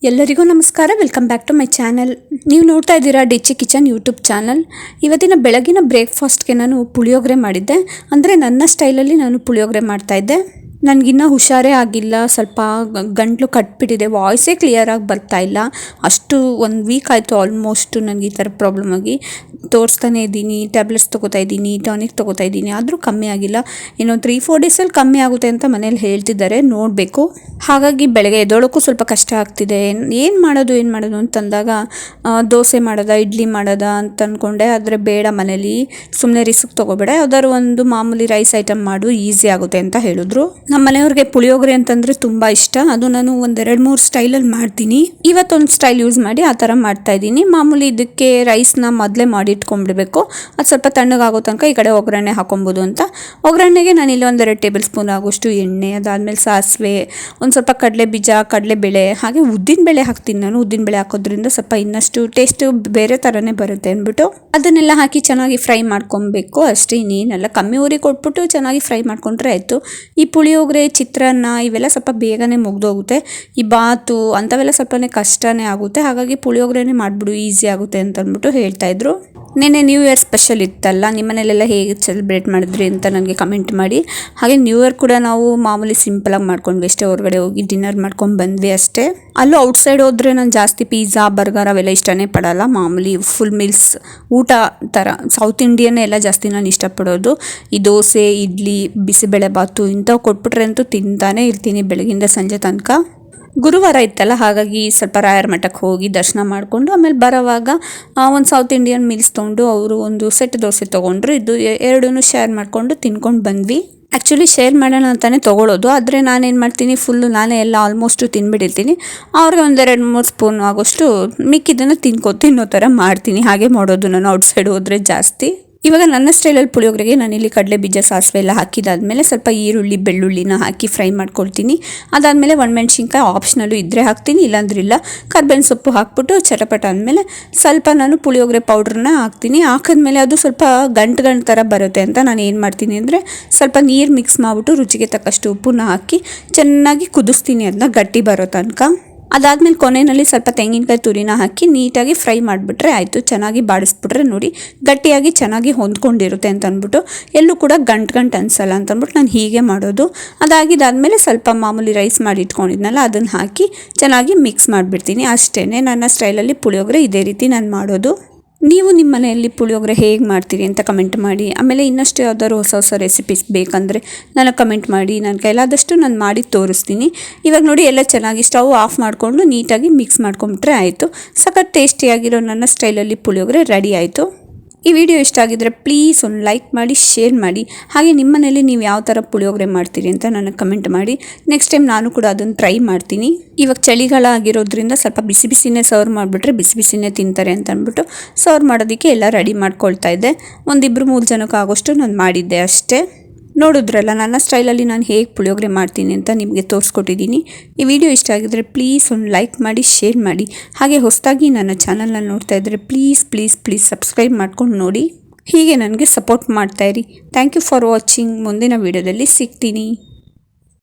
ಎಲ್ಲರಿಗೂ ನಮಸ್ಕಾರ. Welcome back to my channel. ನೀವು ನೋಡ್ತಾ ಇದ್ದೀರಾ ಡಿಚಿ ಕಿಚನ್ ಯೂಟ್ಯೂಬ್ ಚಾನಲ್. ಇವತ್ತಿನ ಬೆಳಗಿನ ಬ್ರೇಕ್ಫಾಸ್ಟ್ಗೆ ನಾನು ಪುಳಿಯೋಗರೆ ಮಾಡಿದ್ದೆ. ಅಂದರೆ ನನ್ನ ಸ್ಟೈಲಲ್ಲಿ ನಾನು ಪುಳಿಯೋಗರೆ ಮಾಡ್ತಾಯಿದ್ದೆ. ನನಗಿನ್ನೂ ಹುಷಾರೇ ಆಗಿಲ್ಲ, ಸ್ವಲ್ಪ ಗಂಟಲು ಕಟ್ಬಿಟ್ಟಿದೆ, ವಾಯ್ಸೇ ಕ್ಲಿಯರಾಗಿ ಬರ್ತಾಯಿಲ್ಲ. ಅಷ್ಟು 1 ವೀಕ್ ಆಯಿತು ಆಲ್ಮೋಸ್ಟ್ ನನಗೆ ಈ ಥರ ಪ್ರಾಬ್ಲಮ್ ಆಗಿ. ತೋರಿಸ್ತಾನೆ ಇದ್ದೀನಿ, ಟ್ಯಾಬ್ಲೆಟ್ಸ್ ತೊಗೋತಾ ಇದ್ದೀನಿ, ಟಾನಿಕ್ ತೊಗೋತಾ ಇದ್ದೀನಿ, ಆದರೂ ಕಮ್ಮಿ ಆಗಿಲ್ಲ. ಇನ್ನೊಂದು 3-4 ಡೇಸಲ್ಲಿ ಕಮ್ಮಿ ಆಗುತ್ತೆ ಅಂತ ಮನೇಲಿ ಹೇಳ್ತಿದ್ದಾರೆ, ನೋಡಬೇಕು. ಹಾಗಾಗಿ ಬೆಳಗ್ಗೆ ಎದ್ದೋಳಕ್ಕೂ ಸ್ವಲ್ಪ ಕಷ್ಟ ಆಗ್ತಿದೆ. ಏನು ಮಾಡೋದು ಅಂತಂದಾಗ ದೋಸೆ ಮಾಡೋದಾ ಇಡ್ಲಿ ಮಾಡೋದಾ ಅಂತ ಅಂದ್ಕೊಂಡೆ. ಆದರೆ ಬೇಡ, ಮನೇಲಿ ಸುಮ್ಮನೆ ರಿಸ್ಕ್ ತೊಗೋಬೇಡ, ಯಾವ್ದಾದ್ರು ಒಂದು ಮಾಮೂಲಿ ರೈಸ್ ಐಟಮ್ ಮಾಡು, ಈಸಿ ಆಗುತ್ತೆ ಅಂತ ಹೇಳಿದ್ರು. ನಮ್ಮ ಮನೆಯವ್ರಿಗೆ ಪುಳಿಯೋಗರೆ ಅಂತಂದರೆ ತುಂಬ ಇಷ್ಟ. ಅದು ನಾನು 1-2-3 ಸ್ಟೈಲಲ್ಲಿ ಮಾಡ್ತೀನಿ. ಇವತ್ತೊಂದು ಸ್ಟೈಲ್ ಯೂಸ್ ಮಾಡಿ ಆ ಥರ ಮಾಡ್ತಾ ಇದ್ದೀನಿ. ಮಾಮೂಲಿ ಇದಕ್ಕೆ ರೈಸ್ನ ಮೊದಲೇ ಮಾಡಿ ಇಟ್ಕೊಂಡ್ಬಿಡ್ಬೇಕು. ಅದು ಸ್ವಲ್ಪ ತಣ್ಣಗಾಗೋ ತನಕ ಈ ಕಡೆ ಒಗ್ಗರಣೆ ಹಾಕೊಬೋದು ಅಂತ. ಒಗ್ಗರಣೆಗೆ ನಾನಿಲ್ಲಿ 1-2 ಟೇಬಲ್ ಸ್ಪೂನ್ ಆಗೋಷ್ಟು ಎಣ್ಣೆ, ಅದಾದಮೇಲೆ ಸಾಸಿವೆ, ಒಂದು ಸ್ವಲ್ಪ ಕಡಲೆ ಬೀಜ, ಕಡಲೆಬೇಳೆ, ಹಾಗೆ ಉದ್ದಿನಬೇಳೆ ಹಾಕ್ತೀನಿ ನಾನು. ಉದ್ದಿನಬೇಳೆ ಹಾಕೋದ್ರಿಂದ ಸ್ವಲ್ಪ ಇನ್ನಷ್ಟು ಟೇಸ್ಟು ಬೇರೆ ಥರನೇ ಬರುತ್ತೆ ಅಂದ್ಬಿಟ್ಟು ಅದನ್ನೆಲ್ಲ ಹಾಕಿ ಚೆನ್ನಾಗಿ ಫ್ರೈ ಮಾಡ್ಕೊಬೇಕು ಅಷ್ಟೇ. ಇನ್ನೇನೆಲ್ಲ ಕಮ್ಮಿ ಊರಿಗೆ ಕೊಟ್ಬಿಟ್ಟು ಚೆನ್ನಾಗಿ ಫ್ರೈ ಮಾಡ್ಕೊಂಡ್ರೆ ಆಯಿತು. ಈ ಪುಳಿಯೋಗರೆ, ಚಿತ್ರಾನ್ನ ಇವೆಲ್ಲ ಸ್ವಲ್ಪ ಬೇಗನೆ ಮುಗ್ದೋಗುತ್ತೆ. ಈ ಬಾತು ಅಂಥವೆಲ್ಲ ಸ್ವಲ್ಪನೇ ಕಷ್ಟನೇ ಆಗುತ್ತೆ. ಹಾಗಾಗಿ ಪುಳಿಯೋಗರೆನೇ ಮಾಡಿಬಿಡು, ಈಸಿ ಆಗುತ್ತೆ ಅಂತ ಅಂದ್ಬಿಟ್ಟು ಹೇಳ್ತಾಯಿದ್ರು. ನೆನ್ನೆ ನ್ಯೂ ಇಯರ್ ಸ್ಪೆಷಲ್ ಇತ್ತಲ್ಲ, ನಿಮ್ಮ ಮನೇಲೆಲ್ಲ ಹೇಗೆ ಸೆಲೆಬ್ರೇಟ್ ಮಾಡಿದ್ರಿ ಅಂತ ನನಗೆ ಕಮೆಂಟ್ ಮಾಡಿ. ಹಾಗೆ ನ್ಯೂ ಇಯರ್ ಕೂಡ ನಾವು ಮಾಮೂಲಿ ಸಿಂಪಲಾಗಿ ಮಾಡ್ಕೊಂಡ್ವಿ ಅಷ್ಟೇ. ಹೊರಗಡೆ ಹೋಗಿ ಡಿನ್ನರ್ ಮಾಡ್ಕೊಂಡು ಬಂದ್ವಿ ಅಷ್ಟೇ. ಅಲ್ಲೂ ಔಟ್ಸೈಡ್ ಹೋದರೆ ನಾನು ಜಾಸ್ತಿ ಪಿಜ್ಜಾ, ಬರ್ಗರ್ ಅವೆಲ್ಲ ಇಷ್ಟನೇ ಪಡಲ್ಲ. ಮಾಮೂಲಿ ಫುಲ್ ಮೀಲ್ಸ್ ಊಟ ಥರ ಸೌತ್ ಇಂಡಿಯನ್ನೇ ಎಲ್ಲ ಜಾಸ್ತಿ ನಾನು ಇಷ್ಟಪಡೋದು. ಈ ದೋಸೆ, ಇಡ್ಲಿ, ಬಿಸಿಬೇಳೆ ಬಾತು ಇಂಥವು ಕೊಟ್ಬಿಟ್ರೆ ಅಂತೂ ತಿಂತಾನೇ ಇರ್ತೀನಿ ಬೆಳಗಿಂದ ಸಂಜೆ ತನಕ. ಗುರುವಾರ ಇತ್ತಲ್ಲ, ಹಾಗಾಗಿ ಸ್ವಲ್ಪ ರಾಯರ ಮಠಕ್ಕೆ ಹೋಗಿ ದರ್ಶನ ಮಾಡಿಕೊಂಡು ಆಮೇಲೆ ಬರೋವಾಗ ಒಂದು ಸೌತ್ ಇಂಡಿಯನ್ ಮೀಲ್ಸ್ ತೊಗೊಂಡು ಅವರು ಒಂದು ಸೆಟ್ ದೋಸೆ ತೊಗೊಂಡ್ರು. ಇದು ಎರಡೂ ಶೇರ್ ಮಾಡಿಕೊಂಡು ತಿನ್ಕೊಂಡು ಬಂದ್ವಿ. ಆ್ಯಕ್ಚುಲಿ ಶೇರ್ ಮಾಡೋಣ ಅಂತಲೇ ತೊಗೊಳೋದು, ಆದರೆ ನಾನೇನು ಮಾಡ್ತೀನಿ, ಫುಲ್ಲು ನಾನೇ ಎಲ್ಲ ಆಲ್ಮೋಸ್ಟು ತಿನ್ಬಿಟ್ಟಿರ್ತೀನಿ. ಅವ್ರಿಗೆ 1-2-3 ಸ್ಪೂನ್ ಆಗೋಷ್ಟು ಮಿಕ್ಕಿದ್ದನ್ನು ತಿನ್ನೋ ಥರ ಮಾಡ್ತೀನಿ. ಹಾಗೆ ಮಾಡೋದು ನಾನು ಔಟ್ಸೈಡ್ ಹೋದರೆ ಜಾಸ್ತಿ. ಇವಾಗ ನನ್ನ ಸ್ಟೈಲಲ್ಲಿ ಪುಳಿಯೋಗರೆಗೆ ನಾನಿಲ್ಲಿ ಕಡಲೆ ಬೀಜ, ಸಾಸಿವೆ ಎಲ್ಲ ಹಾಕಿದಾದ್ಮೇಲೆ ಸ್ವಲ್ಪ ಈರುಳ್ಳಿ, ಬೆಳ್ಳುಳ್ಳಿನ ಹಾಕಿ ಫ್ರೈ ಮಾಡ್ಕೊಳ್ತೀನಿ. ಅದಾದಮೇಲೆ ಒಣಮೆಣ್ಸಿನ್ಕಾಯಿ ಆಪ್ಷನಲ್ಲು ಇದ್ದರೆ ಹಾಕ್ತೀನಿ, ಇಲ್ಲಾಂದ್ರಿಲ್ಲ. ಕರ್ಬೇವಿನ ಸೊಪ್ಪು ಹಾಕ್ಬಿಟ್ಟು ಚಟಪಟ ಅಂದಮೇಲೆ ಸ್ವಲ್ಪ ನಾನು ಪುಳಿಯೋಗರೆ ಪೌಡ್ರನ್ನ ಹಾಕ್ತೀನಿ. ಹಾಕಿದ್ಮೇಲೆ ಅದು ಸ್ವಲ್ಪ ಗಂಟು ಥರ ಬರುತ್ತೆ ಅಂತ ನಾನು ಏನು ಮಾಡ್ತೀನಿ ಅಂದರೆ ಸ್ವಲ್ಪ ನೀರು ಮಿಕ್ಸ್ ಮಾಡಿಬಿಟ್ಟು ರುಚಿಗೆ ತಕ್ಕಷ್ಟು ಉಪ್ಪನ್ನ ಹಾಕಿ ಚೆನ್ನಾಗಿ ಕುದಿಸ್ತೀನಿ, ಅದನ್ನ ಗಟ್ಟಿ ಬರೋ ತನಕ. ಅದಾದಮೇಲೆ ಕೊನೆಯಲ್ಲಿ ಸ್ವಲ್ಪ ತೆಂಗಿನಕಾಯಿ ತುರಿನ ಹಾಕಿ ನೀಟಾಗಿ ಫ್ರೈ ಮಾಡಿಬಿಟ್ರೆ ಆಯಿತು. ಚೆನ್ನಾಗಿ ಬಾಡಿಸ್ಬಿಟ್ರೆ ನೋಡಿ ಗಟ್ಟಿಯಾಗಿ ಚೆನ್ನಾಗಿ ಹೊಂದ್ಕೊಂಡಿರುತ್ತೆ ಅಂತ ಅಂದ್ಬಿಟ್ಟು, ಎಲ್ಲೂ ಕೂಡ ಗಂಟು ಅನಿಸಲ್ಲ ಅಂತ ಅಂದ್ಬಿಟ್ಟು ನಾನು ಹೀಗೆ ಮಾಡೋದು. ಅದಾಗಿದ್ದಾದಮೇಲೆ ಸ್ವಲ್ಪ ಮಾಮೂಲಿ ರೈಸ್ ಮಾಡಿ ಇಟ್ಕೊಂಡಿದ್ನಲ್ಲ ಅದನ್ನು ಹಾಕಿ ಚೆನ್ನಾಗಿ ಮಿಕ್ಸ್ ಮಾಡಿಬಿಡ್ತೀನಿ. ಅಷ್ಟೇ ನನ್ನ ಸ್ಟೈಲಲ್ಲಿ ಪುಳಿಯೋಗರೆ ಇದೇ ರೀತಿ ನಾನು ಮಾಡೋದು. ನೀವು ನಿಮ್ಮ ಮನೆಯಲ್ಲಿ ಪುಳಿಯೋಗರೆ ಹೇಗೆ ಮಾಡ್ತೀರಿ ಅಂತ ಕಮೆಂಟ್ ಮಾಡಿ. ಆಮೇಲೆ ಇನ್ನಷ್ಟು ಯಾವ್ದಾದ್ರು ಹೊಸ ರೆಸಿಪೀಸ್ ಬೇಕಂದರೆ ನನಗೆ ಕಮೆಂಟ್ ಮಾಡಿ, ನನ್ನ ಕೈಲಾದಷ್ಟು ನಾನು ಮಾಡಿ ತೋರಿಸ್ತೀನಿ. ಇವಾಗ ನೋಡಿ ಎಲ್ಲ ಚೆನ್ನಾಗಿ ಸ್ಟವ್ ಆಫ್ ಮಾಡಿಕೊಂಡು ನೀಟಾಗಿ ಮಿಕ್ಸ್ ಮಾಡ್ಕೊಂಬಿಟ್ರೆ ಆಯಿತು. ಸಖತ್ ಟೇಸ್ಟಿಯಾಗಿರೋ ನನ್ನ ಸ್ಟೈಲಲ್ಲಿ ಪುಳಿಯೋಗರೆ ರೆಡಿ ಆಯಿತು. ಈ ವಿಡಿಯೋ ಇಷ್ಟ ಆಗಿದ್ರೆ ಪ್ಲೀಸ್ ಒಂದು ಲೈಕ್ ಮಾಡಿ, ಶೇರ್ ಮಾಡಿ. ಹಾಗೆ ನಿಮ್ಮ ಮನೇಲಿ ನೀವು ಯಾವ ಥರ ಪುಳಿಯೋಗರೆ ಮಾಡ್ತೀರಿ ಅಂತ ನನಗೆ ಕಮೆಂಟ್ ಮಾಡಿ. ನೆಕ್ಸ್ಟ್ ಟೈಮ್ ನಾನು ಕೂಡ ಅದನ್ನು ಟ್ರೈ ಮಾಡ್ತೀನಿ. ಇವಾಗ ಚಳಿಗಾಲ ಆಗಿರೋದ್ರಿಂದ ಸ್ವಲ್ಪ ಬಿಸಿನೇ ಸರ್ವ್ ಮಾಡಿಬಿಟ್ರೆ ಬಿಸಿನೇ ತಿಂತಾರೆ ಅಂತ ಅಂದ್ಬಿಟ್ಟು ಸರ್ವ್ ಮಾಡೋದಕ್ಕೆ ಎಲ್ಲ ರೆಡಿ ಮಾಡ್ಕೊಳ್ತಾ ಇದ್ದೆ. 1-2-3 ಜನಕ್ಕೆ ಆಗೋಷ್ಟು ನಾನು ಮಾಡಿದ್ದೆ ಅಷ್ಟೇ. ನೋಡಿದ್ರಲ್ಲ ನನ್ನ ಸ್ಟೈಲಲ್ಲಿ ನಾನು ಹೇಗೆ ಪುಳಿಯೋಗರೆ ಮಾಡ್ತೀನಿ ಅಂತ ನಿಮಗೆ ತೋರಿಸ್ಕೊಟ್ಟಿದ್ದೀನಿ. ಈ ವಿಡಿಯೋ ಇಷ್ಟ ಆಗಿದ್ರೆ ಪ್ಲೀಸ್ ಒಂದು ಲೈಕ್ ಮಾಡಿ, ಶೇರ್ ಮಾಡಿ. ಹಾಗೆ ಹೊಸದಾಗಿ ನನ್ನ ಚಾನಲ್ನ ನೋಡ್ತಾ ಇದ್ದರೆ ಪ್ಲೀಸ್ ಸಬ್ಸ್ಕ್ರೈಬ್ ಮಾಡ್ಕೊಂಡು ನೋಡಿ. ಹೀಗೆ ನನಗೆ ಸಪೋರ್ಟ್ ಮಾಡ್ತಾಯಿರಿ. Thank you for watching. ಮುಂದಿನ ವಿಡಿಯೋದಲ್ಲಿ ಸಿಗ್ತೀನಿ.